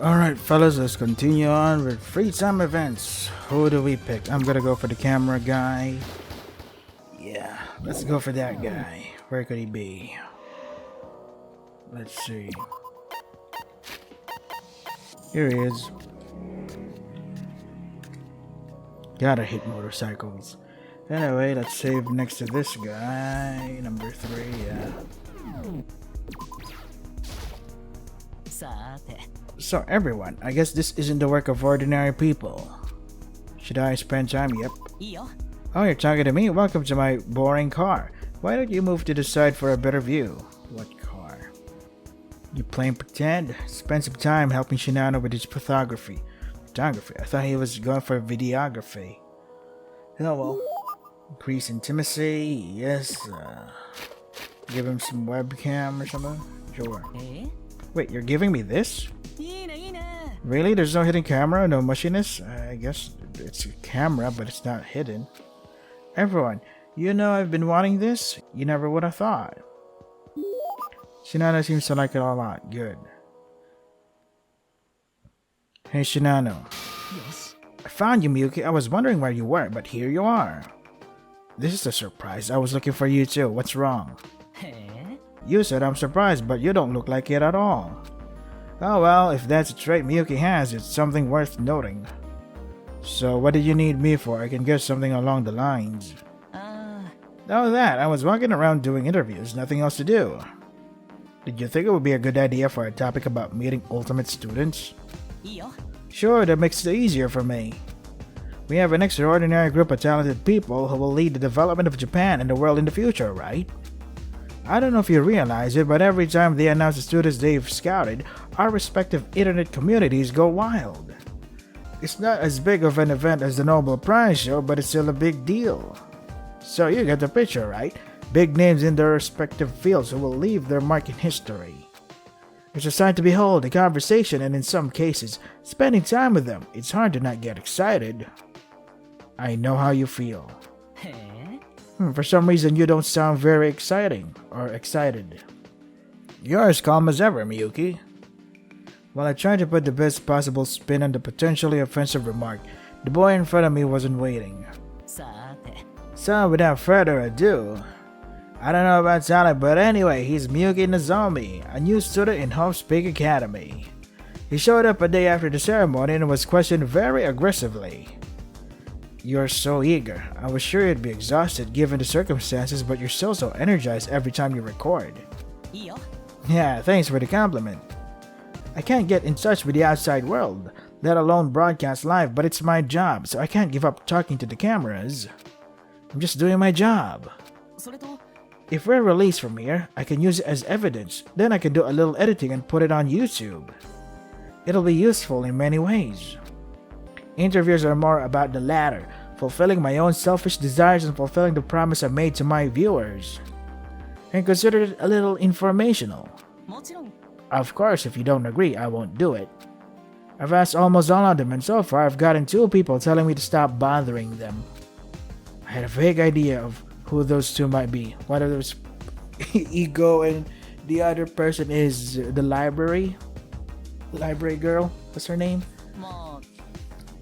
Alright fellas, let's continue on with free time events. Who do we pick? I'm gonna go for the camera guy. Yeah, let's go for that guy. Where could he be? Let's see. Here he is. Gotta hit motorcycles. Anyway, let's save next to this guy. Number 3, yeah. So everyone, I guess this isn't the work of ordinary people. Should I spend time? Yep. Oh, you're talking to me? Welcome to my boring car. Why don't you move to the side for a better view? What car? You playing pretend? Spend some time helping Shinanno with his photography. Photography? I thought he was going for videography. Oh well. Increase intimacy, yes. Give him some webcam or something? Sure. Wait, you're giving me this? Really? There's no hidden camera? No mushiness? I guess it's a camera, but it's not hidden. Everyone, you know I've been wanting this? You never would have thought. Shinanno seems to like it a lot. Good. Hey Shinanno. Yes. I found you, Miyuki. I was wondering where you were, but here you are. This is a surprise. I was looking for you too. What's wrong? You said I'm surprised, but you don't look like it at all. Oh well, if that's a trait Miyuki has, it's something worth noting. So what did you need me for? I can guess something along the lines. Oh, that. I was walking around doing interviews, nothing else to do. Did you think it would be a good idea for a topic about meeting ultimate students? Sure, that makes it easier for me. We have an extraordinary group of talented people who will lead the development of Japan and the world in the future, right? I don't know if you realize it, but every time they announce the students they've scouted, our respective internet communities go wild. It's not as big of an event as the Nobel Prize show, but it's still a big deal. So you get the picture, right? Big names in their respective fields who will leave their mark in history. It's a sight to behold, the conversation, and in some cases, spending time with them. It's hard to not get excited. I know how you feel. For some reason, you don't sound very exciting or excited. You're as calm as ever, Miyuki. While I tried to put the best possible spin on the potentially offensive remark, the boy in front of me wasn't waiting. So, without further ado, I don't know about talent, but anyway, he's Miyuki Nozomi, a new student in Hope's Peak Academy. He showed up a day after the ceremony and was questioned very aggressively. You're so eager. I was sure you'd be exhausted given the circumstances, but you're still so energized every time you record. Yeah, thanks for the compliment. I can't get in touch with the outside world, let alone broadcast live, but it's my job, so I can't give up talking to the cameras. I'm just doing my job. If we're released from here, I can use it as evidence, then I can do a little editing and put it on YouTube. It'll be useful in many ways. Interviews are more about the latter, fulfilling my own selfish desires and fulfilling the promise I made to my viewers. And consider it a little informational. Of course, if you don't agree, I won't do it. I've asked almost all of them, and so far I've gotten 2 people telling me to stop bothering them. I had a vague idea of who those 2 might be. One of them's Ego and the other person is the library girl. What's her name?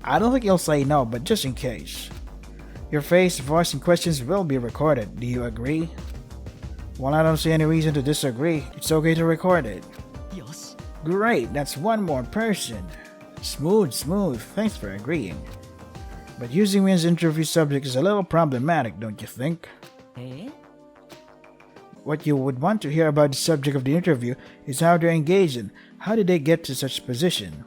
I don't think you'll say no, but just in case. Your face, voice, and questions will be recorded. Do you agree? Well, I don't see any reason to disagree. It's okay to record it. Yes. Great, that's 1 more person. Smooth. Thanks for agreeing. But using me as interview subject is a little problematic, don't you think? What you would want to hear about the subject of the interview is how they're engaged and how did they get to such position.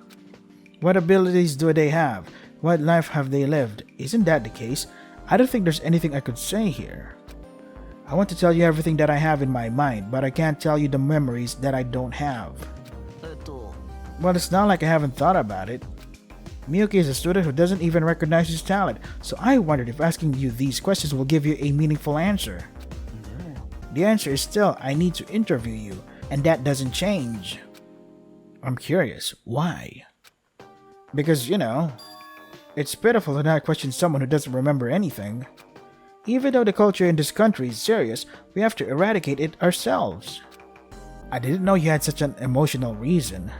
What abilities do they have? What life have they lived? Isn't that the case? I don't think there's anything I could say here. I want to tell you everything that I have in my mind, but I can't tell you the memories that I don't have. Well, it's not like I haven't thought about it. Miyuki is a student who doesn't even recognize his talent, so I wondered if asking you these questions will give you a meaningful answer. The answer is still, I need to interview you, and that doesn't change. I'm curious, why? Because, it's pitiful to not question someone who doesn't remember anything. Even though the culture in this country is serious, we have to eradicate it ourselves. I didn't know you had such an emotional reason.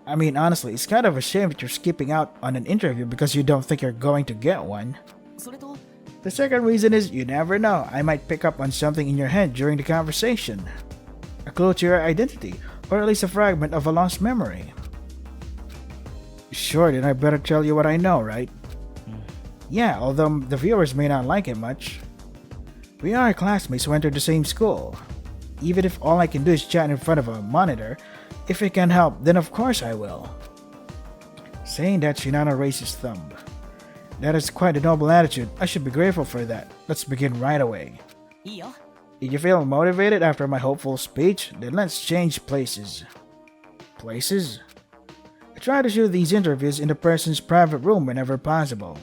I mean, honestly, it's kind of a shame that you're skipping out on an interview because you don't think you're going to get one. The second reason is you never know. I might pick up on something in your head during the conversation. A clue to your identity, or at least a fragment of a lost memory. Sure, then I better tell you what I know, right? Yeah, although the viewers may not like it much. We are classmates who entered the same school. Even if all I can do is chat in front of a monitor, if it can help, then of course I will. Saying that, Shinanno raised his thumb. That is quite a noble attitude. I should be grateful for that. Let's begin right away. Did you feel motivated after my hopeful speech? Then let's change places. Places? I try to shoot these interviews in the person's private room whenever possible.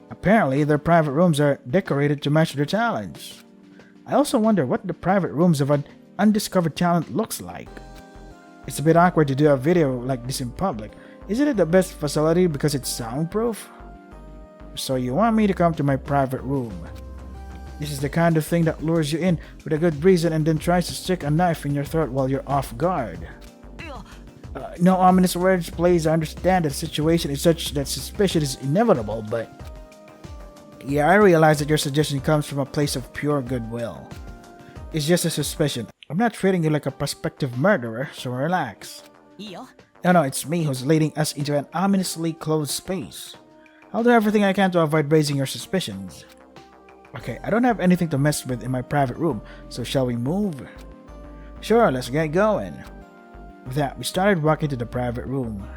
Apparently, their private rooms are decorated to match their talents. I also wonder what the private rooms of an undiscovered talent looks like. It's a bit awkward to do a video like this in public. Isn't it the best facility because it's soundproof? So you want me to come to my private room. This is the kind of thing that lures you in with a good reason and then tries to stick a knife in your throat while you're off guard. No ominous words, please. I understand that the situation is such that suspicion is inevitable, but... Yeah, I realize that your suggestion comes from a place of pure goodwill. It's just a suspicion. I'm not treating you like a prospective murderer, so relax. No, it's me who's leading us into an ominously closed space. I'll do everything I can to avoid raising your suspicions. Okay, I don't have anything to mess with in my private room, so shall we move? Sure, let's get going. With that, we started walking to the private room.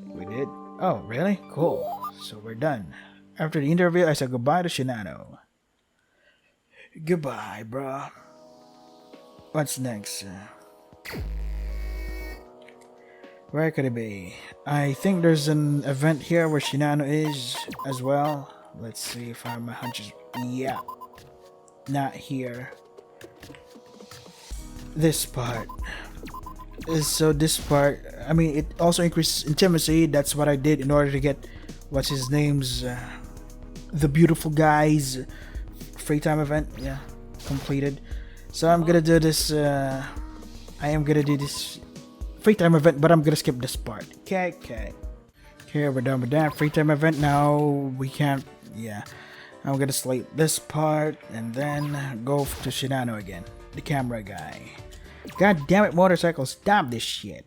We did? Oh, really? Cool. So we're done. After the interview, I said goodbye to Shinanno. Goodbye, bro. What's next? Where could it be? I think there's an event here where Shinanno is as well. Let's see if my hunch is... Yeah. Not here. This part. So this part, I mean, it also increases intimacy. That's what I did in order to get, what's his name's, the beautiful guy's free time event. Yeah, completed. So I'm gonna do this, I am gonna do this free time event, but I'm gonna skip this part. Okay, we're done with that free time event. Now we can't, yeah. I'm gonna select this part and then go to Shinanno again, the camera guy. God damn it, motorcycle, stop this shit.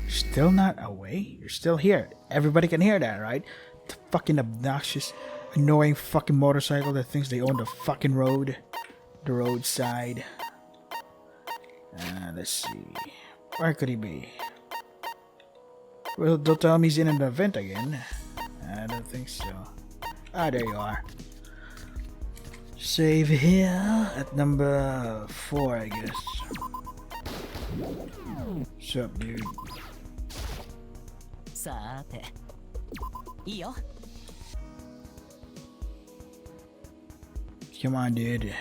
Still not away? You're still here. Everybody can hear that, right? The fucking obnoxious, annoying fucking motorcycle that thinks they own the fucking road. The roadside. Let's see. Where could he be? Well, don't tell me he's in an event again. I don't think so. Ah, there you are. Save here at number 4, I guess. What's up, dude? Come on, dude.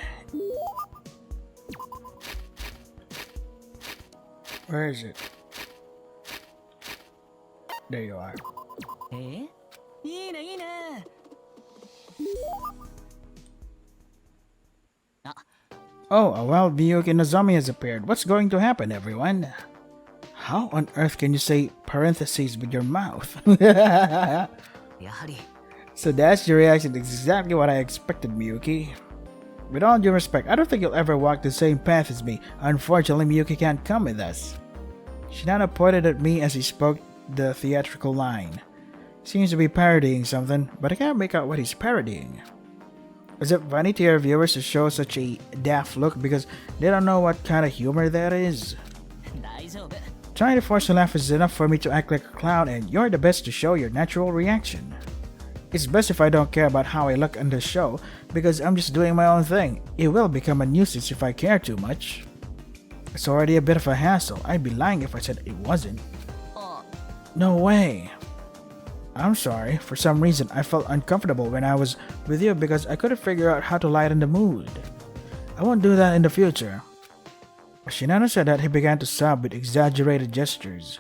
Where is it? There you are. Oh, a wild Miyuki Nozomi has appeared. What's going to happen, everyone? How on earth can you say parentheses with your mouth? So that's your reaction. Exactly what I expected, Miyuki. With all due respect, I don't think you'll ever walk the same path as me. Unfortunately, Miyuki can't come with us. Shinanno pointed at me as he spoke the theatrical line. Seems to be parodying something, but I can't make out what he's parodying. Is it funny to your viewers to show such a daft look because they don't know what kind of humor that is? Trying to force a laugh is enough for me to act like a clown, and you're the best to show your natural reaction. It's best if I don't care about how I look on the show, because I'm just doing my own thing. It will become a nuisance if I care too much. It's already a bit of a hassle. I'd be lying if I said it wasn't. No way. I'm sorry. For some reason, I felt uncomfortable when I was with you because I couldn't figure out how to lighten the mood. I won't do that in the future. Shinanno said that he began to sob with exaggerated gestures.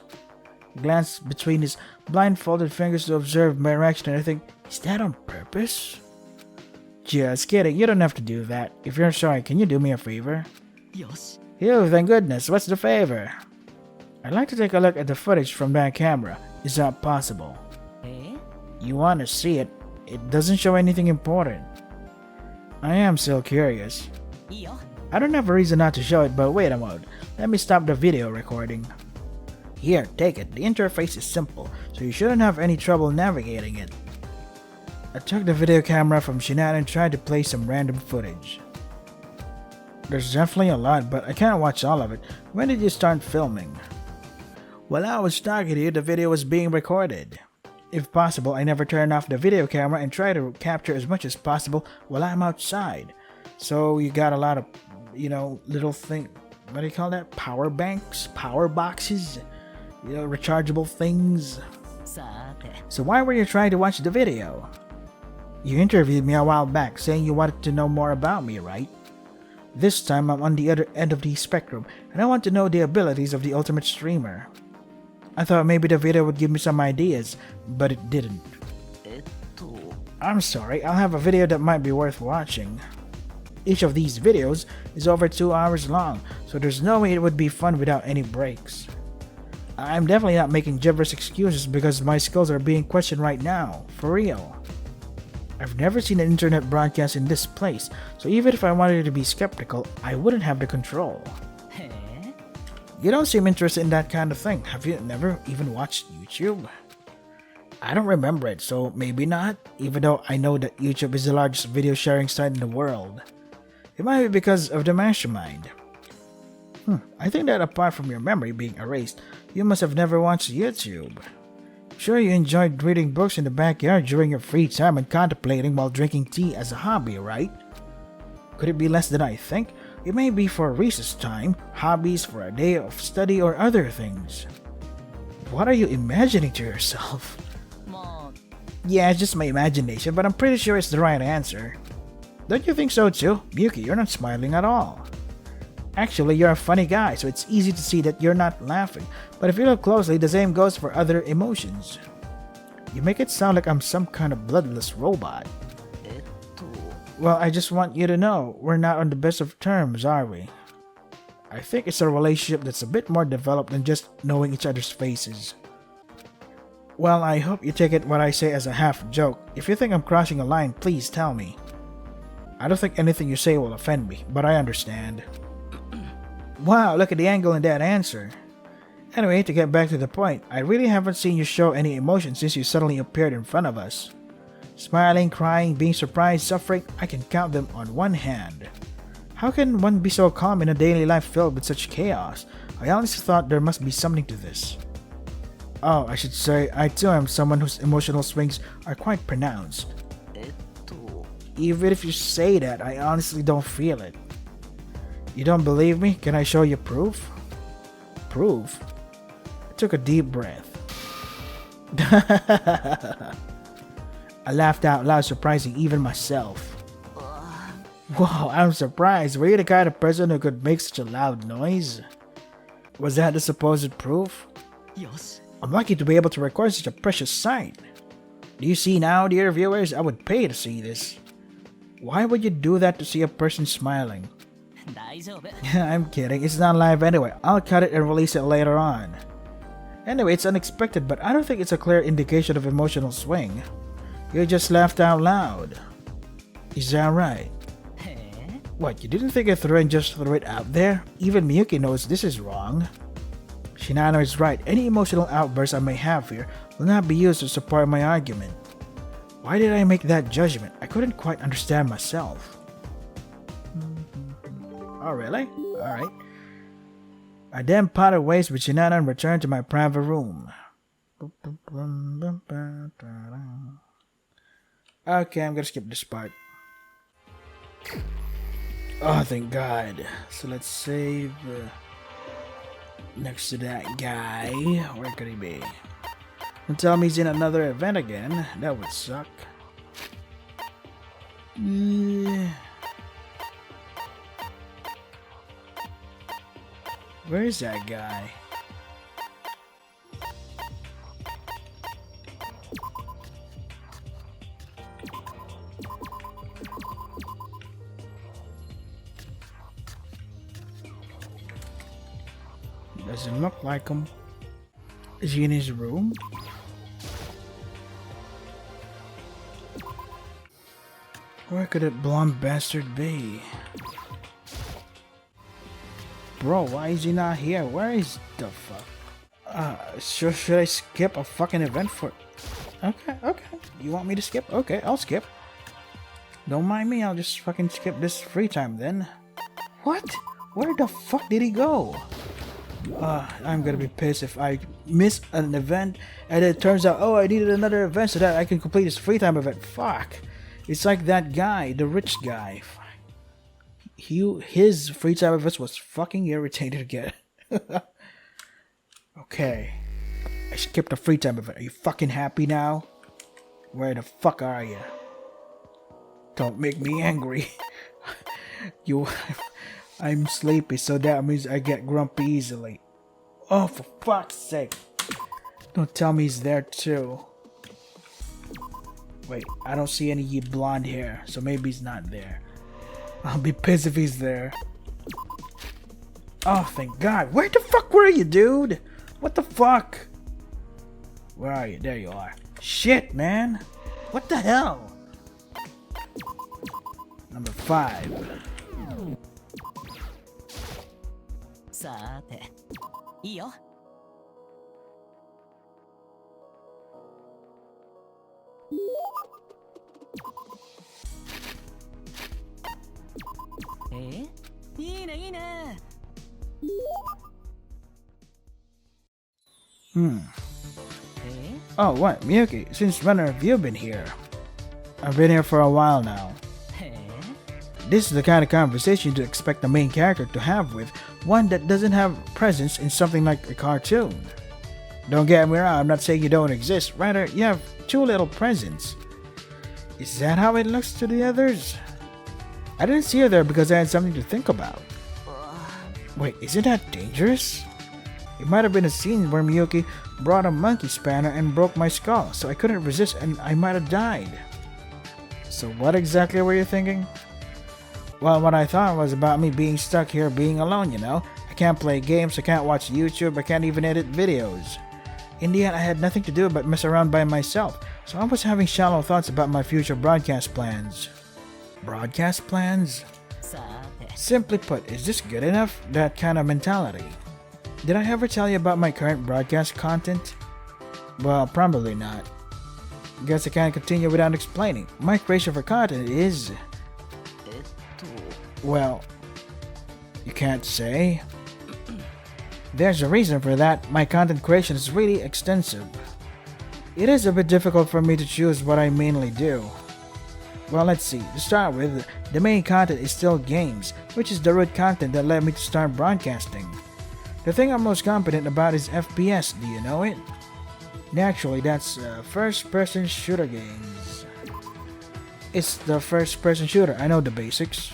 He glanced between his blindfolded fingers to observe my reaction, and I think, is that on purpose? Just kidding, you don't have to do that. If you're sorry, can you do me a favor? よし Ew, thank goodness, what's the favor? I'd like to take a look at the footage from that camera. Is that possible? え You want to see it? It doesn't show anything important. I am still curious. いいよ I don't have a reason not to show it, but wait a moment. Let me stop the video recording. Here, take it. The interface is simple, so you shouldn't have any trouble navigating it. I took the video camera from Shinanno and tried to play some random footage. There's definitely a lot, but I can't watch all of it. When did you start filming? While I was talking to you, the video was being recorded. If possible, I never turn off the video camera and try to capture as much as possible while I'm outside. So you got a lot of, little thing. What do you call that? Power banks? Power boxes? Rechargeable things. さて So why were you trying to watch the video? You interviewed me a while back saying you wanted to know more about me, right? This time I'm on the other end of the spectrum and I want to know the abilities of the ultimate streamer. I thought maybe the video would give me some ideas, but it didn't. えっと I'm sorry, I'll have a video that might be worth watching. Each of these videos is over 2 hours long, so there's no way it would be fun without any breaks. I'm definitely not making gibberish excuses because my skills are being questioned right now, for real. I've never seen an internet broadcast in this place, so even if I wanted to be skeptical, I wouldn't have the control. へえ You don't seem interested in that kind of thing. Have you never even watched YouTube? I don't remember it, so maybe not, even though I know that YouTube is the largest video sharing site in the world. It might be because of the mastermind. I think that apart from your memory being erased, you must have never watched YouTube. Sure, you enjoyed reading books in the backyard during your free time and contemplating while drinking tea as a hobby, right? Could it be less than I think? It may be for recess time, hobbies for a day of study, or other things. What are you imagining to yourself? まあ Yeah, it's just my imagination, but I'm pretty sure it's the right answer. Don't you think so too? Yuki, you're not smiling at all. Actually, you're a funny guy, so it's easy to see that you're not laughing. But if you look closely, the same goes for other emotions. You make it sound like I'm some kind of bloodless robot. えっと Well, I just want you to know, we're not on the best of terms, are we? I think it's a relationship that's a bit more developed than just knowing each other's faces. Well, I hope you take it what I say as a half joke. If you think I'm crossing a line, please tell me. I don't think anything you say will offend me, but I understand. Wow, look at the angle in that answer. Anyway, to get back to the point, I really haven't seen you show any emotion since you suddenly appeared in front of us. Smiling, crying, being surprised, suffering, I can count them on one hand. How can one be so calm in a daily life filled with such chaos? I honestly thought there must be something to this. Oh, I should say, I too am someone whose emotional swings are quite pronounced. えっと Even if you say that, I honestly don't feel it. You don't believe me? Can I show you proof? Proof? I took a deep breath. I laughed out loud, surprising even myself. Wow, I'm surprised. Were you the kind of person who could make such a loud noise? Was that the supposed proof? よし I'm lucky to be able to record such a precious sight. Do you see now, dear viewers? I would pay to see this. Why would you do that to see a person smiling? 大丈夫 I'm kidding, it's not live anyway. I'll cut it and release it later on. Anyway, it's unexpected, but I don't think it's a clear indication of emotional swing. You just laughed out loud. Is that right? へえ What, you didn't think it through and just threw it out there? Even Miyuki knows this is wrong. Shinanno is right. Any emotional outburst I may have here will not be used to support my argument. Why did I make that judgment? I couldn't quite understand myself. Oh, really? Alright. I then parted ways with Shinanno and returned to my private room. Okay, I'm gonna skip this part. Oh, thank God. So let's save next to that guy. Where could he be? Don't tell me he's in another event again. That would suck. Where is that guy? Doesn't look like him. Is he in his room? Where could that blonde bastard be? Bro, why is he not here? Where is the fuck? Should I skip a fucking event for... Okay. You want me to skip? Okay, I'll skip. Don't mind me, I'll just fucking skip this free time then. What? Where the fuck did he go? I'm gonna be pissed if I miss an event and it turns out, oh, I needed another event so that I can complete this free time event. Fuck. It's like that guy, the rich guy. His free time event was fucking irritated again. Okay. I skipped a free time event. Are you fucking happy now? Where the fuck are you? Don't make me angry. I'm sleepy, so that means I get grumpy easily. Oh, for fuck's sake. Don't tell me he's there too. Wait, I don't see any blonde hair, so maybe he's not there. I'll be pissed if he's there. Oh, thank God. Where the fuck were you, dude? What the fuck? Where are you? There you are. Shit, man. What the hell? Number 5. さーて、いいよ。いいねいいね。Oh, what? Miyuki, since when have you been here? I've been here for a while now. This is the kind of conversation to expect the main character to have with one that doesn't have presence in something like a cartoon. Don't get me wrong, I'm not saying you don't exist, rather you have too little presence. Is that how it looks to the others? I didn't see her there because I had something to think about. Wait, isn't that dangerous? It might have been a scene where Miyuki brought a monkey spanner and broke my skull, so I couldn't resist and I might have died. So what exactly were you thinking? Well, what I thought was about me being stuck here being alone, you know? I can't play games, I can't watch YouTube, I can't even edit videos. In the end, I had nothing to do but mess around by myself, so I was having shallow thoughts about my future broadcast plans. Broadcast plans? Simply put, is this good enough? That kind of mentality. Did I ever tell you about my current broadcast content? Well, probably not. Guess I can't continue without explaining. My creation for content is... Well, you can't say. There's a reason for that. My content creation is really extensive. It is a bit difficult for me to choose what I mainly do. Well, let's see. To start with, the main content is still games, which is the root content that led me to start broadcasting. The thing I'm most competent about is FPS, do you know it? Naturally, that's first-person shooter games. It's the first-person shooter, I know the basics.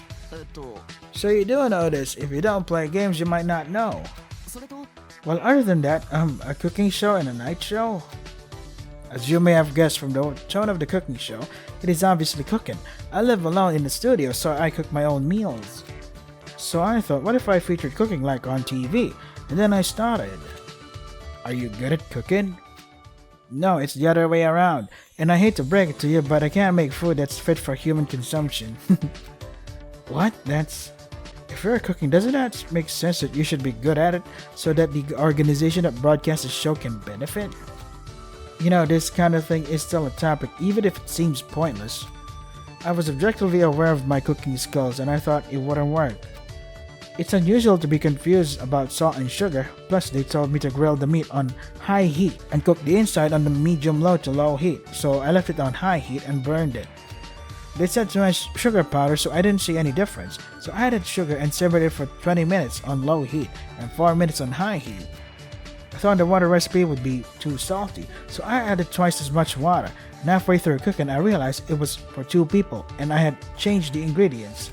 So you do know this, if you don't play games you might not know. Well, other than that, a cooking show and a night show. As you may have guessed from the tone of the cooking show, it is obviously cooking. I live alone in the studio, so I cook my own meals. So I thought, what if I featured cooking like on TV? And then I started. Are you good at cooking? No, it's the other way around. And I hate to break it to you, but I can't make food that's fit for human consumption. What? If you're cooking, doesn't that make sense that you should be good at it so that the organization that broadcasts the show can benefit? You know, this kind of thing is still a topic, even if it seems pointless. I was objectively aware of my cooking skills and I thought it wouldn't work. It's unusual to be confused about salt and sugar, plus they told me to grill the meat on high heat and cook the inside on the medium-low to low heat, so I left it on high heat and burned it. They said to add sugar powder, so I didn't see any difference, so I added sugar and simmered it for 20 minutes on low heat and 4 minutes on high heat. I thought the water recipe would be too salty, so I added twice as much water, and halfway through cooking I realized it was for 2 people and I had changed the ingredients.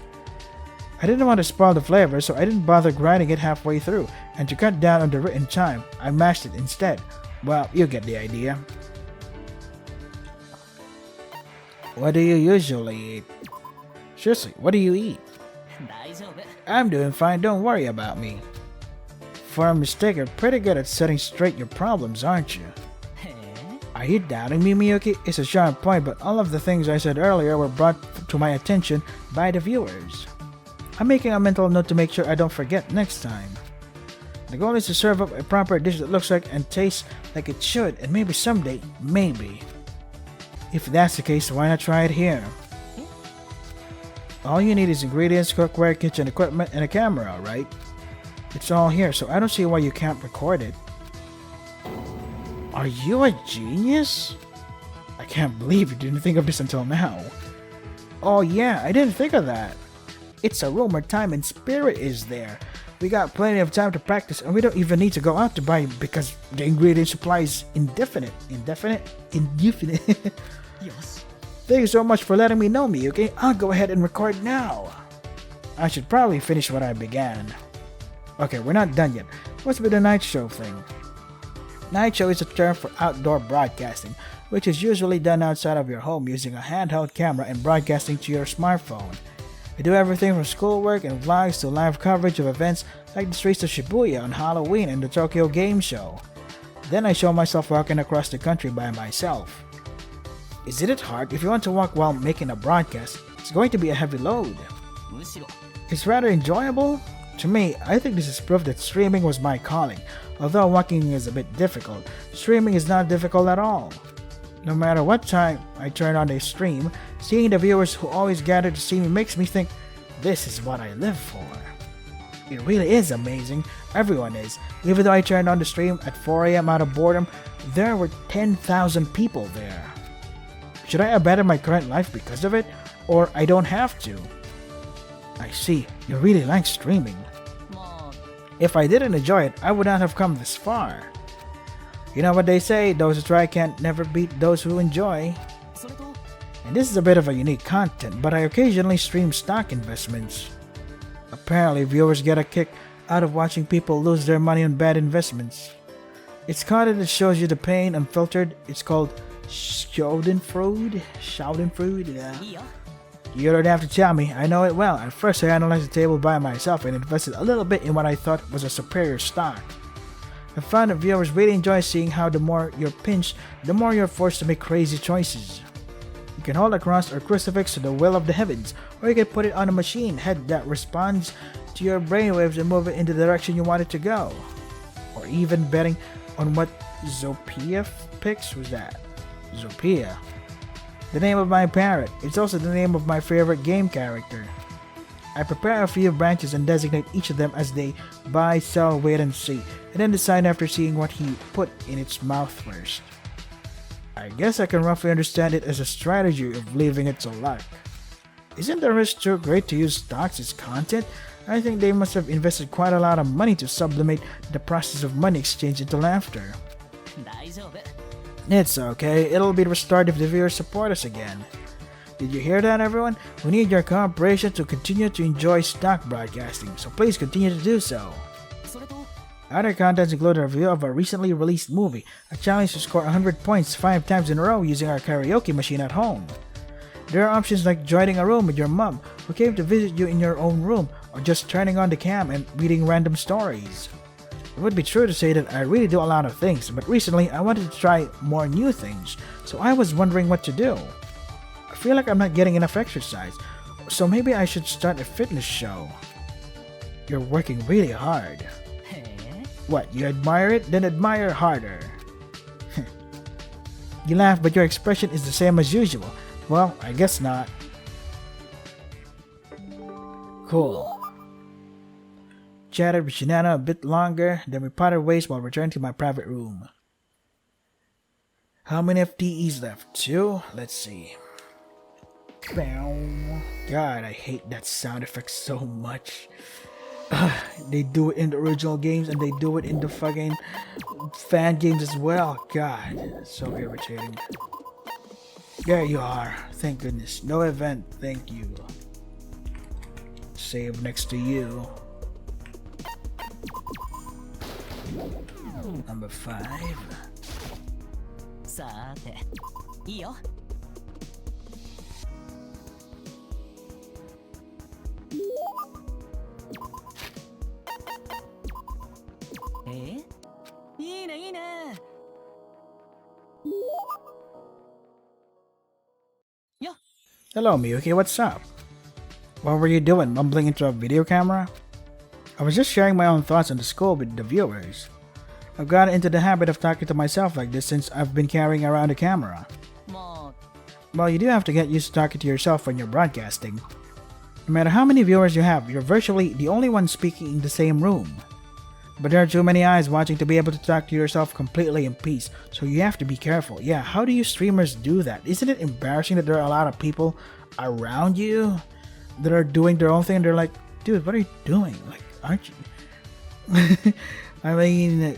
I didn't want to spoil the flavor, so I didn't bother grinding it halfway through, and to cut down on the written time, I mashed it instead. Well, you get the idea. What do you usually eat? Seriously, what do you eat? I'm doing fine, don't worry about me. For a mistake, you're pretty good at setting straight your problems, aren't you? Are you doubting me, Miyuki? It's a sharp point, but all of the things I said earlier were brought to my attention by the viewers. I'm making a mental note to make sure I don't forget next time. The goal is to serve up a proper dish that looks like and tastes like it should, and maybe someday, maybe. If that's the case, why not try it here? All you need is ingredients, cookware, kitchen equipment, and a camera, right? It's all here, so I don't see why you can't record it. Are you a genius? I can't believe you didn't think of this until now. Oh yeah, I didn't think of that. It's a rumor time and Spirit is there. We got plenty of time to practice and we don't even need to go out to buy because the ingredient supply is indefinite. Indefinite? Yes. Thank you so much for letting me know, Miyuki. I'll go ahead and record now. I should probably finish what I began. Okay, we're not done yet. What's with the night show thing? Night show is a term for outdoor broadcasting, which is usually done outside of your home using a handheld camera and broadcasting to your smartphone. We do everything from schoolwork and vlogs to live coverage of events like the streets of Shibuya on Halloween and the Tokyo Game Show. Then I show myself walking across the country by myself. Isn't it hard? If you want to walk while making a broadcast, it's going to be a heavy load. It's rather enjoyable. To me, I think this is proof that streaming was my calling. Although walking is a bit difficult, streaming is not difficult at all. No matter what time I turn on a stream, seeing the viewers who always gather to see me makes me think, this is what I live for. It really is amazing. Everyone is. Even though I turned on the stream at 4 AM out of boredom, there were 10,000 people there. Should I abandon my current life because of it? Or I don't have to? I see. You really like streaming. If I didn't enjoy it, I would not have come this far. You know what they say, those who try can't never beat those who enjoy. And this is a bit of a unique content, but I occasionally stream stock investments. Apparently, viewers get a kick out of watching people lose their money on bad investments. It's content that shows you the pain unfiltered. It's called Schadenfreude. Yeah. You don't have to tell me, I know it well. At first I analyzed the table by myself and invested a little bit in what I thought was a superior stock. I found that viewers really enjoy seeing how the more you're pinched, the more you're forced to make crazy choices. You can hold a cross or crucifix to the will of the heavens, or you can put it on a machine head that responds to your brainwaves and move it in the direction you want it to go. Or even betting on what Zopia picks. Was that? Zopia. The name of my parrot. It's also the name of my favorite game character. I prepare a few branches and designate each of them as they buy, sell, wait and see, and then decide after seeing what he put in its mouth first. I guess I can roughly understand it as a strategy of leaving it to luck. Isn't the risk too great to use stocks as content? I think they must have invested quite a lot of money to sublimate the process of money exchange into laughter. It's okay, it'll be restored if the viewers support us again. Did you hear that, everyone? We need your cooperation to continue to enjoy stock broadcasting, so please continue to do so. Other contents include a review of a recently released movie, a challenge to score 100 points 5 times in a row using our karaoke machine at home. There are options like joining a room with your mom, who came to visit you in your own room, or just turning on the cam and reading random stories. It would be true to say that I really do a lot of things, but recently I wanted to try more new things, so I was wondering what to do. I feel like I'm not getting enough exercise, so maybe I should start a fitness show. You're working really hard. What, you admire it? Then admire harder. You laugh, but your expression is the same as usual. Well, I guess not. Cool. Chatted with Shinanno a bit longer, then we parted ways while returning to my private room. How many FTEs left? 2? Let's see. God, I hate that sound effect so much. They do it in the original games and they do it in the fucking fan games as well. God, so irritating. There you are. Thank goodness. No event. Thank you. Save next to you. Number 5. さて、いいよ。Hello, Miyuki, what's up? What were you doing, mumbling into a video camera? I was just sharing my own thoughts on the school with the viewers. I've gotten into the habit of talking to myself like this since I've been carrying around a camera. も Well, you do have to get used to talking to yourself when you're broadcasting. No matter how many viewers you have, you're virtually the only one speaking in the same room. But there are too many eyes watching to be able to talk to yourself completely in peace, so you have to be careful. Yeah, how do you streamers do that? Isn't it embarrassing that there are a lot of people around you that are doing their own thing and they're like, dude, what are you doing? Like, aren't you? I mean,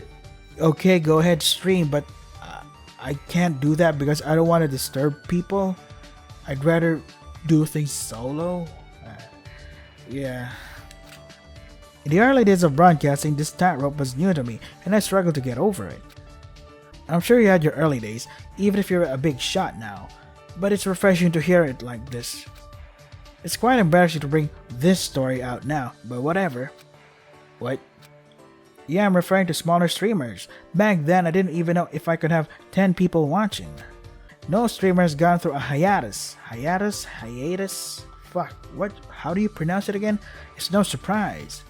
okay, go ahead, stream, but I can't do that because I don't want to disturb people. I'd rather do things solo. Yeah. In the early days of broadcasting, this tightrope was new to me, and I struggled to get over it. I'm sure you had your early days, even if you're a big shot now, but it's refreshing to hear it like this. It's quite embarrassing to bring this story out now, but whatever. What? Yeah, I'm referring to smaller streamers. Back then, I didn't even know if I could have 10 people watching. No streamer has gone through a hiatus. Hiatus? Fuck, what? How do you pronounce it again? It's no surprise.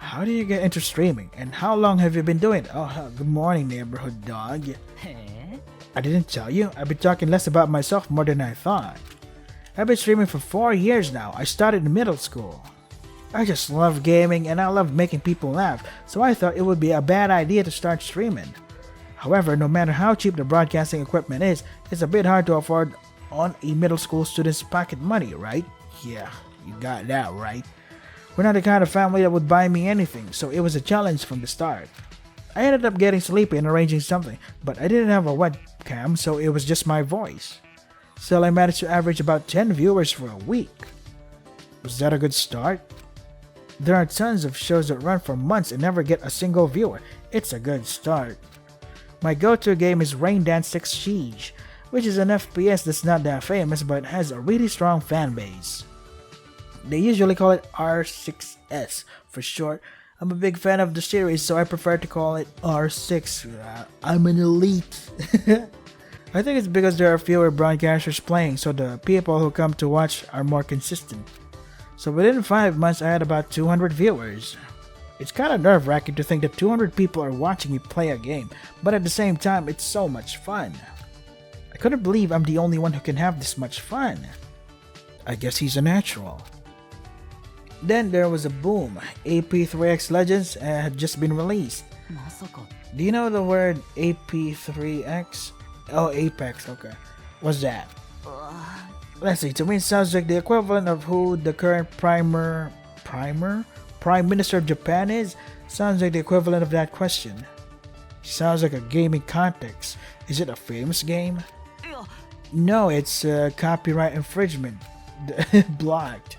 How did you get into streaming, and how long have you been doing it? Oh, good morning, neighborhood dog. へ I didn't tell you. I've been talking less about myself more than I thought. I've been streaming for 4 years now. I started in middle school. I just love gaming and I love making people laugh, so I thought it would be a bad idea to start streaming. However, no matter how cheap the broadcasting equipment is, it's a bit hard to afford on a middle school student's pocket money, right? Yeah, you got that right. We're not the kind of family that would buy me anything, so it was a challenge from the start. I ended up getting sleepy and arranging something, but I didn't have a webcam, so it was just my voice. Still, I managed to average about 10 viewers for a week. Was that a good start? There are tons of shows that run for months and never get a single viewer. It's a good start. My go-to game is Rain Dance 6 Siege, which is an FPS that's not that famous but has a really strong fan base. They usually call it R6S for short. I'm a big fan of the series, so I prefer to call it R6. I'm an elite. I think it's because there are fewer broadcasters playing, so the people who come to watch are more consistent. So within 5 months, I had about 200 viewers. It's kind of nerve-wracking to think that 200 people are watching me play a game, but at the same time, it's so much fun. I couldn't believe I'm the only one who can have this much fun. I guess he's a natural. Then there was a boom. AP3X Legends had just been released. まさか Do you know the word AP3X? Oh, Apex, okay. What's that? Let's see, to me it sounds like the equivalent of who the current Prime Minister of Japan is. Sounds like the equivalent of that question. Sounds like a gaming context. Is it a famous game? いや No, it's copyright infringement. Blocked.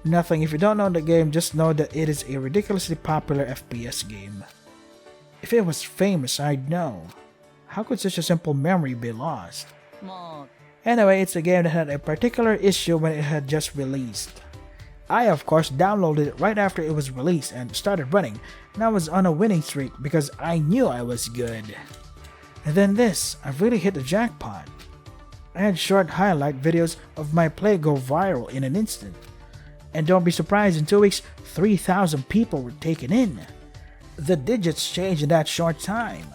Nothing. If you don't know the game, just know that it is a ridiculously popular FPS game. If it was famous, I'd know. How could such a simple memory be lost? ま Anyway, it's a game that had a particular issue when it had just released. I, of course, downloaded it right after it was released and started running, and I was on a winning streak because I knew I was good. And then this, I've really hit the jackpot. I had short highlight videos of my play go viral in an instant. And don't be surprised, in 2 weeks, 3,000 people were taken in. The digits changed in that short time.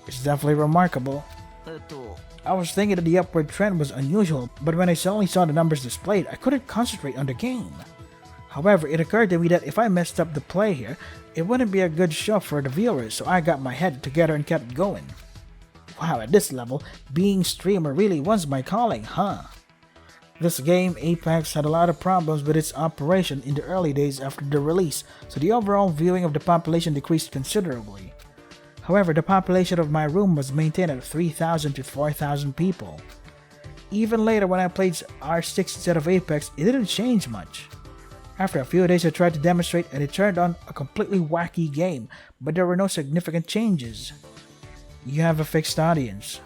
It's definitely remarkable. えっと I was thinking that the upward trend was unusual, but when I suddenly saw the numbers displayed, I couldn't concentrate on the game. However, it occurred to me that if I messed up the play here, it wouldn't be a good show for the viewers, so I got my head together and kept going. Wow, at this level, being streamer really was my calling, huh? This game, Apex, had a lot of problems with its operation in the early days after the release, so the overall viewing of the population decreased considerably. However, the population of my room was maintained at 3,000 to 4,000 people. Even later when I played R6 instead of Apex, it didn't change much. After a few days I tried to demonstrate and it turned on a completely wacky game, but there were no significant changes. You have a fixed audience.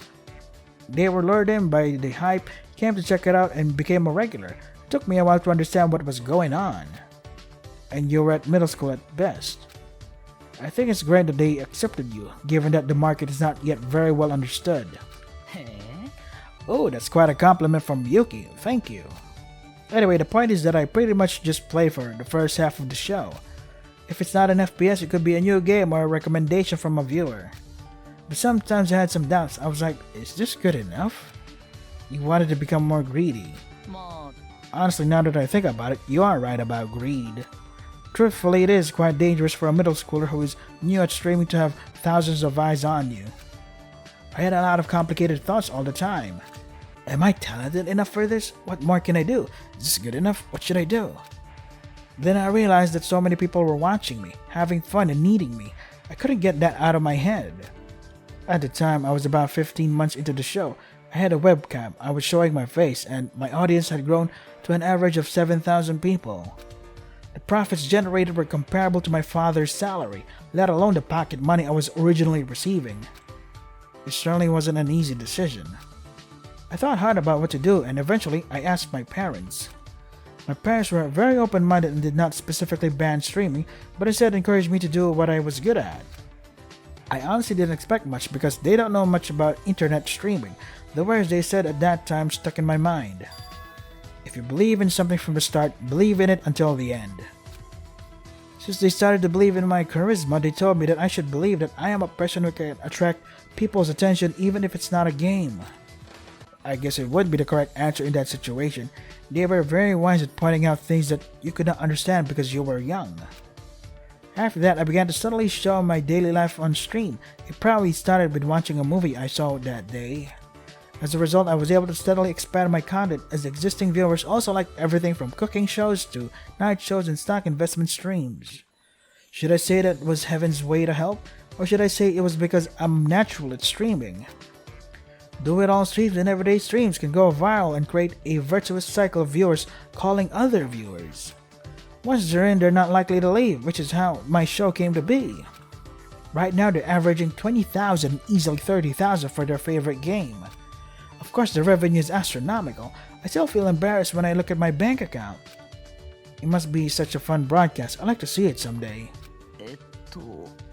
They were lured in by the hype, came to check it out and became a regular. It took me a while to understand what was going on. And you were at middle school at best. I think it's great that they accepted you, given that the market is not yet very well understood. へえ Oh, that's quite a compliment from Yuki. Thank you. Anyway, the point is that I pretty much just play for the first half of the show. If it's not an FPS, it could be a new game or a recommendation from a viewer. But sometimes I had some doubts. I was like, is this good enough? You wanted to become more greedy. Honestly, now that I think about it, you are right about greed. Truthfully, it is quite dangerous for a middle schooler who is new at streaming to have thousands of eyes on you. I had a lot of complicated thoughts all the time. Am I talented enough for this? What more can I do? Is this good enough? What should I do? Then I realized that so many people were watching me, having fun and needing me. I couldn't get that out of my head. At the time, I was about 15 months into the show. I had a webcam, I was showing my face, and my audience had grown to an average of 7,000 people. The profits generated were comparable to my father's salary, let alone the pocket money I was originally receiving. It certainly wasn't an easy decision. I thought hard about what to do, and eventually I asked my parents. My parents were very open-minded and did not specifically ban streaming, but instead encouraged me to do what I was good at. I honestly didn't expect much because they don't know much about internet streaming. The words they said at that time stuck in my mind. If you believe in something from the start, believe in it until the end. Since they started to believe in my charisma, they told me that I should believe that I am a person who can attract people's attention even if it's not a game. I guess it would be the correct answer in that situation. They were very wise at pointing out things that you could not understand because you were young. After that, I began to subtly show my daily life on stream. It probably started with watching a movie I saw that day. As a result, I was able to steadily expand my content as existing viewers also liked everything from cooking shows to night shows and stock investment streams. Should I say that was heaven's way to help? Or should I say it was because I'm natural at streaming? Do-it-all streams and everyday streams can go viral and create a virtuous cycle of viewers calling other viewers. Once they're in, they're not likely to leave, which is how my show came to be. Right now, they're averaging 20,000 and easily 30,000 for their favorite game. Of course, the revenue is astronomical. I still feel embarrassed when I look at my bank account. It must be such a fun broadcast. I'd like to see it someday.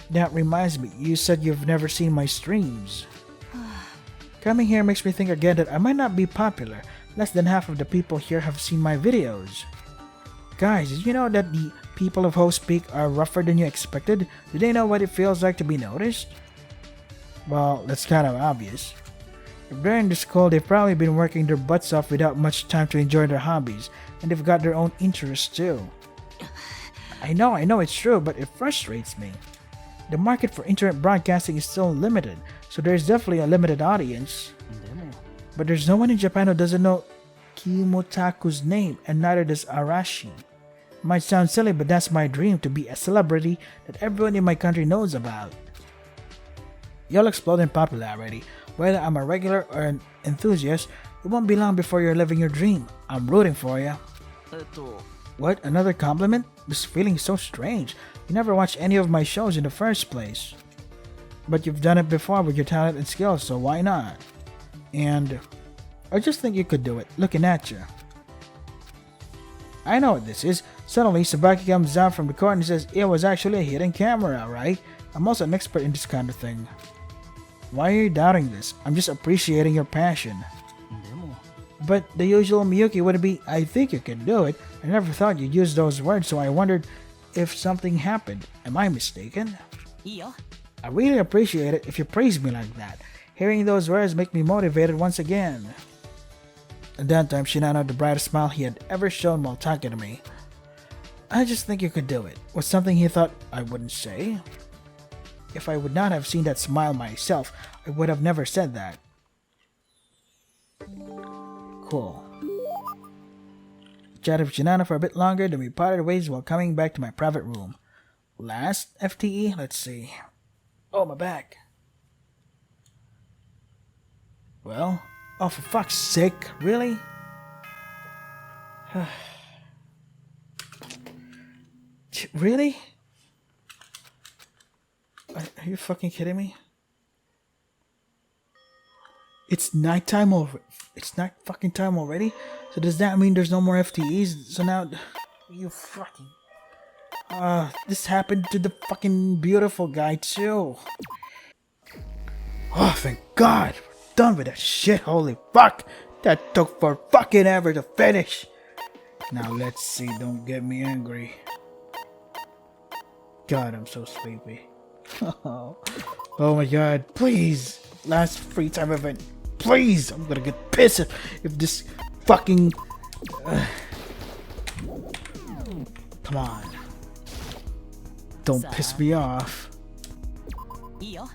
That reminds me, you said you've never seen my streams. Coming here makes me think again that I might not be popular. Less than half of the people here have seen my videos. Guys, did you know that the people of Host Peak are rougher than you expected? Do they know what it feels like to be noticed? Well, that's kind of obvious. If they're in the school, they've probably been working their butts off without much time to enjoy their hobbies, and they've got their own interests too. I know it's true, but it frustrates me. The market for internet broadcasting is still limited, so there's definitely a limited audience. But there's no one in Japan who doesn't know Kimotaku's name, and neither does Arashi. Might sound silly, but that's my dream, to be a celebrity that everyone in my country knows about. You'll explode in popularity. Whether I'm a regular or an enthusiast, it won't be long before you're living your dream. I'm rooting for you. What? Another compliment? This feeling is so strange. You never watched any of my shows in the first place. But you've done it before with your talent and skills, so why not? And I just think you could do it, looking at you. I know what this is. Suddenly, Sabaki comes down from the corner and says, it was actually a hidden camera, right? I'm also an expert in this kind of thing. Why are you doubting this? I'm just appreciating your passion. But the usual Miyuki would be, I think you can do it. I never thought you'd use those words, so I wondered if something happened. Am I mistaken? I really appreciate it if you praise me like that. Hearing those words make me motivated once again. At that time, Shinanno, the brightest smile he had ever shown while talking to me. I just think you could do it. Was something he thought I wouldn't say? If I would not have seen that smile myself, I would have never said that. Cool. Chatted with Shinanno for a bit longer, then we parted ways while coming back to my private room. Last FTE? Let's see. Oh, my back. Well, oh, for fuck's sake, really? Really? Are you fucking kidding me? It's nighttime over. It's night fucking time already? So does that mean there's no more FTEs? So now, you fucking... this happened to the fucking beautiful guy too. Oh, thank God. We're done with that shit. Holy fuck. That took for fucking ever to finish. Now let's see. Don't get me angry. God, I'm so sleepy. Oh my god. Please. Last free time event. Please. I'm gonna get pissed if this fucking... Come on. Don't piss me off. いいよ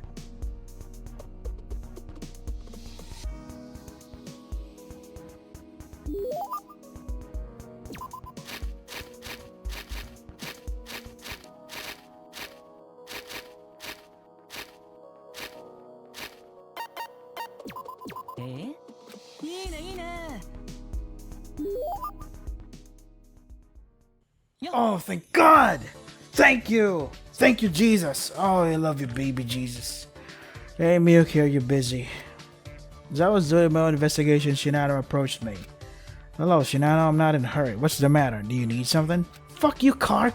いいねいいね Oh, thank God! Thank you! Thank you, Jesus! Oh, I love you, baby Jesus. Hey, Miyuki, are you busy? As I was doing my own investigation, Shinanno approached me. Hello, Shinanno, I'm not in a hurry. What's the matter? Do you need something? Fuck you, car!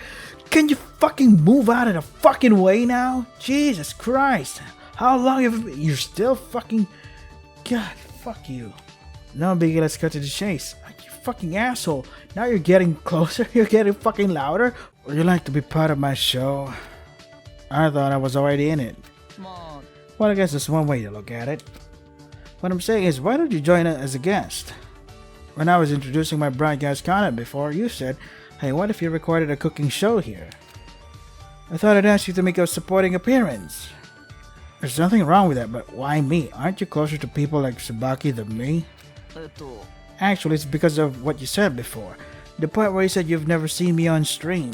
Can you fucking move out of the fucking way now? Jesus Christ! How long have you... You're still fucking... God, fuck you. No biggie, let's cut to the chase. You fucking asshole. Now you're getting closer, you're getting fucking louder. Would you like to be part of my show? I thought I was already in it. Well, I guess that's one way to look at it. What I'm saying is, why don't you join us as a guest? When I was introducing my broadcast content before, you said, hey, what if you recorded a cooking show here? I thought I'd ask you to make a supporting appearance. There's nothing wrong with that, but why me? Aren't you closer to people like Tsubaki than me? Actually, it's because of what you said before. The point where you said you've never seen me on stream.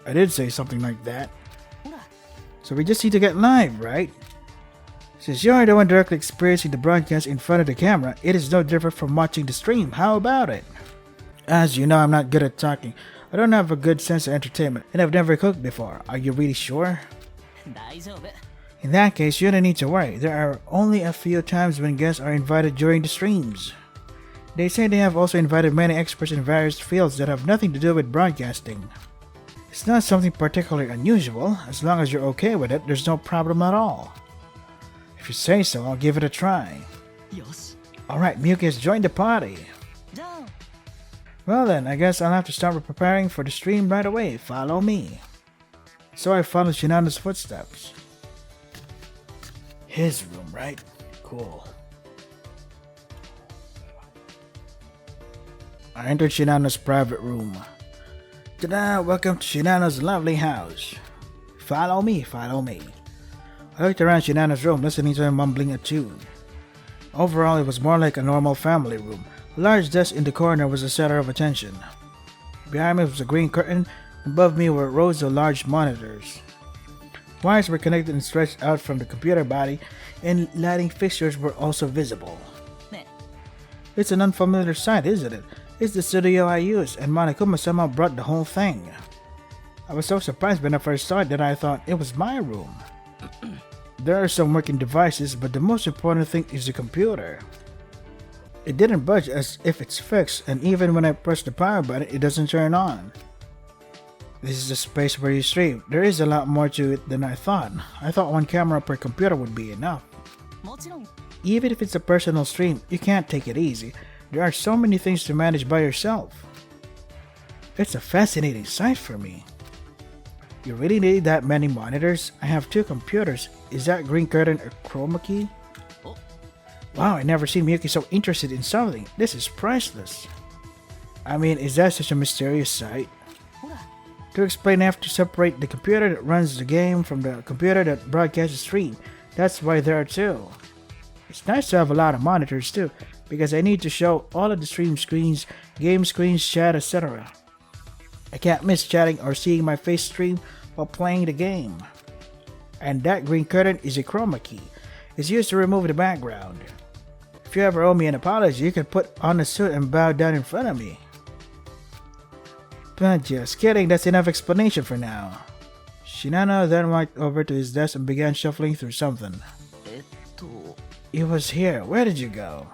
I did say something like that. So we just need to get live, right? Since you're the one directly experiencing the broadcast in front of the camera, it is no different from watching the stream. How about it? As you know, I'm not good at talking. I don't have a good sense of entertainment, and I've never cooked before. Are you really sure? 大丈夫 In that case, you don't need to worry. There are only a few times when guests are invited during the streams. They say they have also invited many experts in various fields that have nothing to do with broadcasting. It's not something particularly unusual. As long as you're okay with it, there's no problem at all. If you say so, I'll give it a try. よし Alright, Miyuki has joined the party. じゃあ Well then, I guess I'll have to start preparing for the stream right away. Follow me. So I followed Shinanno's footsteps. His room, right? Cool. I entered Shinanno's private room. Ta-da! Welcome to Shinanno's lovely house. Follow me, follow me. I looked around Shinanno's room, listening to him mumbling a tune. Overall, it was more like a normal family room. A large desk in the corner was the center of attention. Behind me was a green curtain. Above me were rows of large monitors. Wires were connected and stretched out from the computer body, and lighting fixtures were also visible. ね It's an unfamiliar sight, isn't it? It's the studio I use, and Monokuma somehow brought the whole thing. I was so surprised when I first saw it that I thought it was my room. There are some working devices, but the most important thing is the computer. It didn't budge as if it's fixed, and even when I press the power button, it doesn't turn on. This is a space where you stream. There is a lot more to it than I thought. I thought one camera per computer would be enough. もちろん Even if it's a personal stream, you can't take it easy. There are so many things to manage by yourself. It's a fascinating sight for me. You really need that many monitors? I have 2 computers. Is that green curtain a chroma key? Oh. Wow, I never seen Miyuki so interested in something. This is priceless. I mean, is that such a mysterious sight? ほら To explain, I have to separate the computer that runs the game from the computer that broadcasts the stream. That's why there are 2. It's nice to have a lot of monitors too, because I need to show all of the stream screens, game screens, chat, etc. I can't miss chatting or seeing my face stream while playing the game. And that green curtain is a chroma key. It's used to remove the background. If you ever owe me an apology, you can put on a suit and bow down in front of me. But just kidding, that's enough explanation for now. Shinanno then walked over to his desk and began shuffling through something. えっと It was here. Where did you go?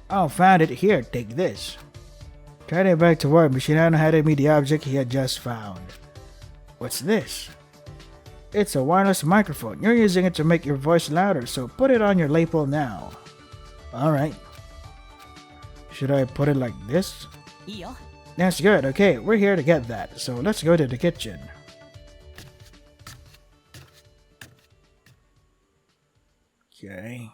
Oh, found it. Here, take this. Turning back to work, Shinanno handed me the object he had just found. What's this? It's a wireless microphone. You're using it to make your voice louder, so put it on your lapel now. Alright. Should I put it like this? いいよ That's good. Okay, we're here to get that. So let's go to the kitchen. Okay.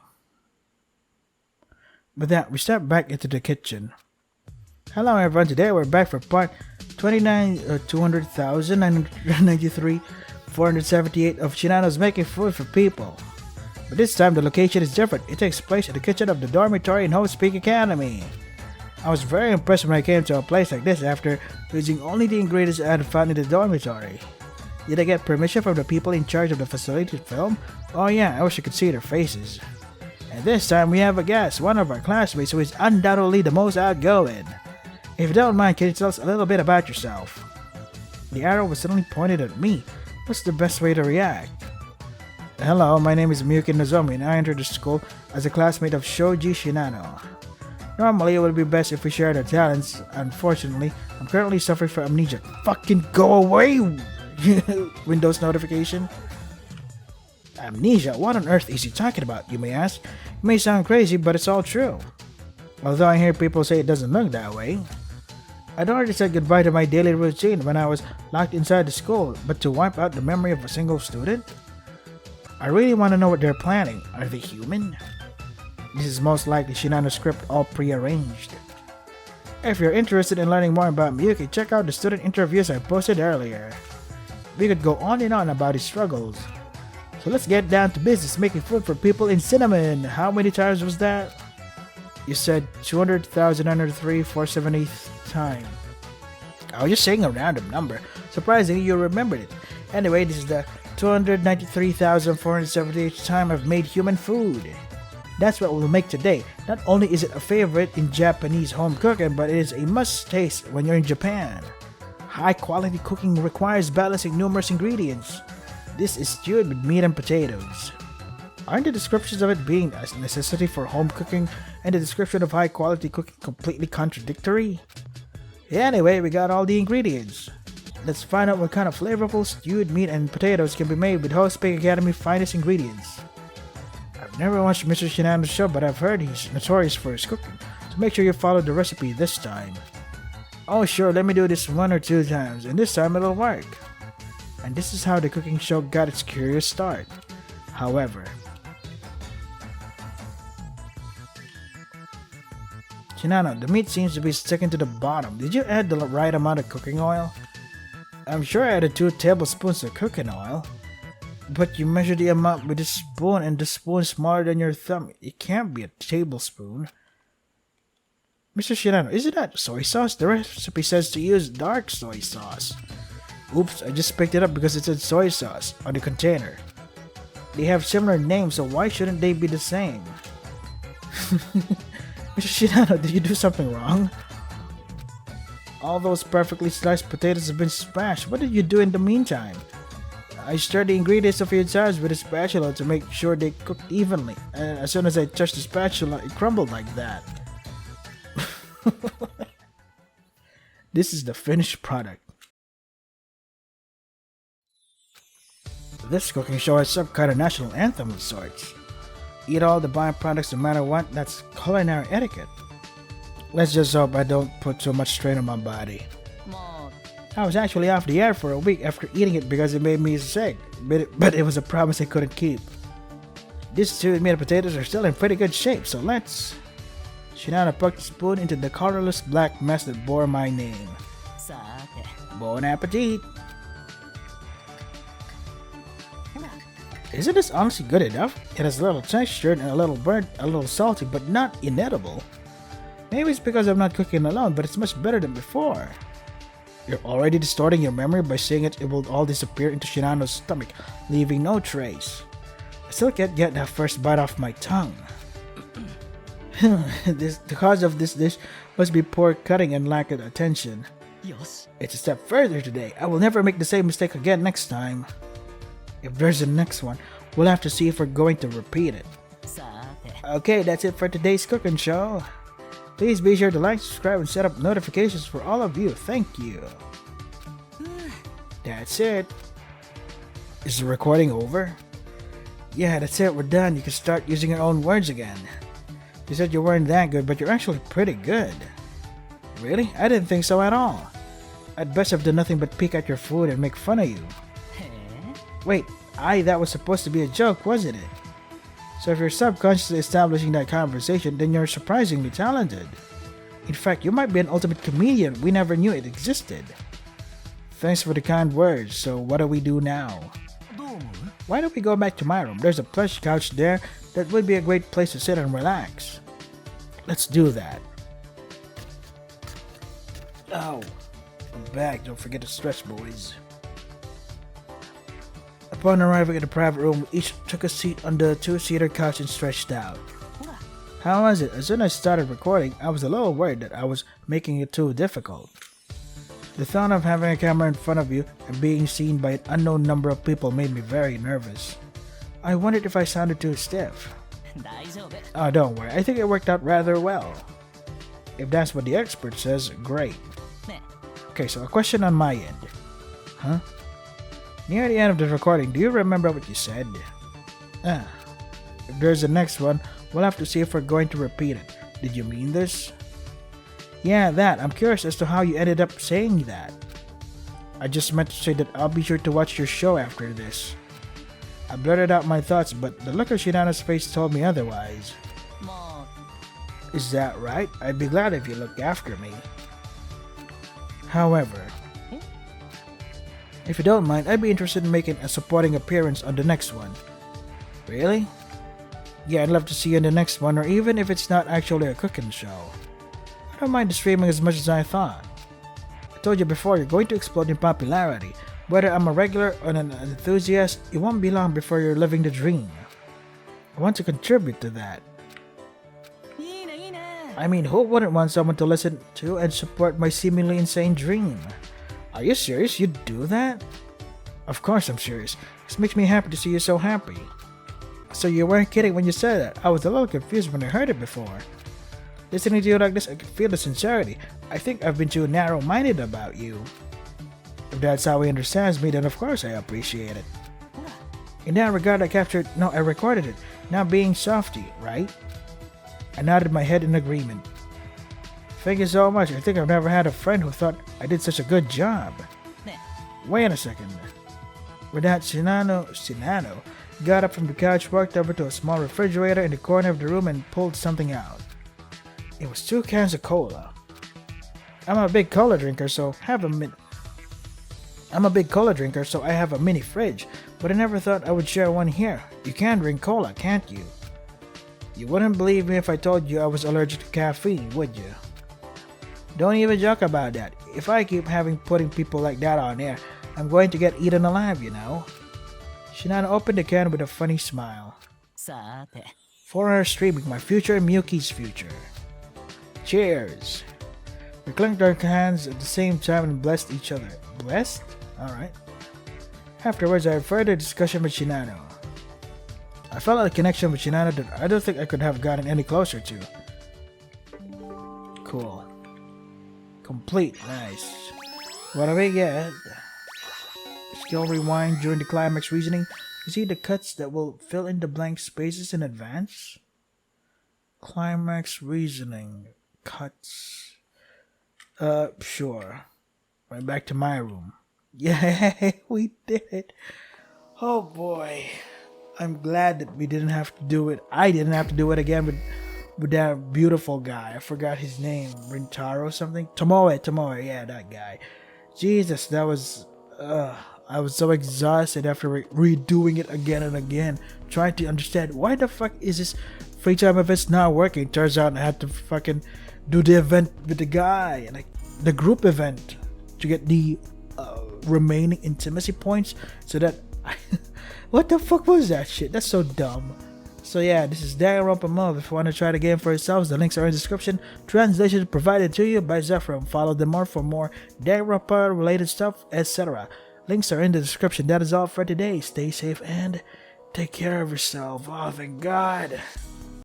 With that, we step back into the kitchen. Hello everyone, today we're back for part 200,993,478 of Shinanno's Making Food for People. But this time the location is different. It takes place in the kitchen of the dormitory in Hope's Peak Academy. I was very impressed when I came to a place like this after using only the ingredients I had found in the dormitory. Did I get permission from the people in charge of the facility to film? Oh yeah, I wish I could see their faces. And this time we have a guest, one of our classmates who is undoubtedly the most outgoing. If you don't mind, can you tell us a little bit about yourself? The arrow was suddenly pointed at me. What's the best way to react? Hello, my name is Miyuki Nozomi and I entered the school as a classmate of Shoji Shinanno. Normally, it would be best if we shared our talents. Unfortunately, I'm currently suffering from amnesia. Fucking go away! Windows notification. Amnesia? What on earth is he talking about, you may ask? It may sound crazy, but it's all true. Although I hear people say it doesn't look that way. I'd already said goodbye to my daily routine when I was locked inside the school, but to wipe out the memory of a single student? I really want to know what they're planning. Are they human? This is most likely Shinanno's script all pre-arranged. If you're interested in learning more about Miyuki, check out the student interviews I posted earlier. We could go on and on about his struggles. So let's get down to business, making food for people in Cinnamon. How many times was that? You said 200,903,478th time. I was just saying a random number. Surprisingly, you remembered it. Anyway, this is the 293,478th time I've made human food. That's what we'll make today. Not only is it a favorite in Japanese home cooking, but it is a must taste when you're in Japan. High quality cooking requires balancing numerous ingredients. This is stewed with meat and potatoes. Aren't the descriptions of it being a necessity for home cooking and the description of high quality cooking completely contradictory? Anyway, we got all the ingredients. Let's find out what kind of flavorful stewed meat and potatoes can be made with Hope's Peak Academy's finest ingredients. I've never watched Mr. Shinanno's show, but I've heard he's notorious for his cooking, so make sure you follow the recipe this time. Oh sure, let me do this 1 or 2 times, and this time it'll work. And this is how the cooking show got its curious start. However, Shinanno, the meat seems to be sticking to the bottom. Did you add the right amount of cooking oil? I'm sure I added 2 tablespoons of cooking oil. But you measure the amount with a spoon and the spoon is smaller than your thumb. It can't be a tablespoon. Mr. Shinanno, isn't that soy sauce? The recipe says to use dark soy sauce. Oops, I just picked it up because it said soy sauce on the container. They have similar names, so why shouldn't they be the same? Mr. Shinanno, did you do something wrong? All those perfectly sliced potatoes have been smashed. What did you do in the meantime? I stirred the ingredients a few times with a spatula to make sure they cooked evenly, and as soon as I touched the spatula, it crumbled like that. This is the finished product. This cooking show has some kind of national anthem of sorts. Eat all the byproducts no matter what, that's culinary etiquette. Let's just hope I don't put too much strain on my body. I was actually off the air for a week after eating it because it made me sick, but it was a promise I couldn't keep. These stewed meat and potatoes are still in pretty good shape, so let's... Shinanno poked a spoon into the colorless black mess that bore my name. Bon appetit! Isn't this honestly good enough? It has a little texture and a little burnt, a little salty, but not inedible. Maybe it's because I'm not cooking alone, but it's much better than before. You're already distorting your memory by saying it will all disappear into Shinanno's stomach, leaving no trace. I still can't get that first bite off my tongue. The cause of this dish must be poor cutting and lack of attention. Yes. It's a step further today. I will never make the same mistake again next time. If there's a next one, we'll have to see if we're going to repeat it. Okay, that's it for today's cooking show. Please be sure to like, subscribe, and set up notifications for all of you. Thank you. That's it. Is the recording over? Yeah, that's it, we're done. You can start using your own words again. You said you weren't that good, but you're actually pretty good. Really? I didn't think so at all. I'd best have done nothing but peek at your food and make fun of you. Wait, that was supposed to be a joke, wasn't it? So if you're subconsciously establishing that conversation, then you're surprisingly talented. In fact, you might be an ultimate comedian. We never knew it existed. Thanks for the kind words. So what do we do now? Why don't we go back to my room? There's a plush couch there that would be a great place to sit and relax. Let's do that. Oh, I'm back. Don't forget to stretch, boys. Upon arriving at the private room, we each took a seat on the two-seater couch and stretched out. How was it? As soon as I started recording, I was a little worried that I was making it too difficult. The thought of having a camera in front of you and being seen by an unknown number of people made me very nervous. I wondered if I sounded too stiff. Oh, don't worry. I think it worked out rather well. If that's what the expert says, great. Okay, so a question on my end. Huh? Near the end of the recording, do you remember what you said? If there's a next one, we'll have to see if we're going to repeat it. Did you mean this? Yeah, that. I'm curious as to how you ended up saying that. I just meant to say that I'll be sure to watch your show after this. I blurted out my thoughts, but the look on Shinanno's face told me otherwise. Is that right? I'd be glad if you looked after me. However, if you don't mind, I'd be interested in making a supporting appearance on the next one. Really? Yeah, I'd love to see you in the next one, or even if it's not actually a cooking show. I don't mind the streaming as much as I thought. I told you before, you're going to explode in popularity. Whether I'm a regular or an enthusiast, it won't be long before you're living the dream. I want to contribute to that. I mean, who wouldn't want someone to listen to and support my seemingly insane dream? Are you serious? You'd do that? Of course I'm serious. This makes me happy to see you so happy. So you weren't kidding when you said that. I was a little confused when I heard it before. Listening to you like this, I could feel the sincerity. I think I've been too narrow-minded about you. If that's how he understands me, then of course I appreciate it. In that regard, I recorded it. Now being softy, right? I nodded my head in agreement. Thank you so much. I think I've never had a friend who thought I did such a good job. Wait a second. With that, Shinanno got up from the couch, walked over to a small refrigerator in the corner of the room and pulled something out. It was 2 cans of cola. I'm a big cola drinker, so I have a mini fridge, but I never thought I would share one here. You can drink cola, can't you? You wouldn't believe me if I told you I was allergic to caffeine, would you? Don't even joke about that. If I keep putting people like that on air, I'm going to get eaten alive, you know. Shinanno opened the can with a funny smile. For our streaming, my future and Miyuki's future. Cheers! We clinked our hands at the same time and blessed each other. Blessed? Alright. Afterwards, I had further discussion with Shinanno. I felt a connection with Shinanno that I don't think I could have gotten any closer to. Cool. Complete. Nice. What do we get? Skill rewind during the climax reasoning. You see the cuts that will fill in the blank spaces in advance? Climax reasoning. Cuts. Sure. Right back to my room. Yay, we did it. Oh boy. I'm glad that we didn't have to do it. I didn't have to do it again with that beautiful guy. I forgot his name. Rintaro something? Tomoe, yeah, that guy. Jesus, that was... I was so exhausted after redoing it again and again. Trying to understand why the fuck is this free time event's not working. Turns out I had to fucking do the event with the guy. Like, the group event. To get the remaining intimacy points. So that... What the fuck was that shit? That's so dumb. So yeah, this is Danganronpa Mauve. If you want to try the game for yourselves, the links are in the description. Translation provided to you by Zephyr. Follow them more for more Danganronpa related stuff, etc. Links are in the description. That is all for today. Stay safe and take care of yourself. Oh, thank God.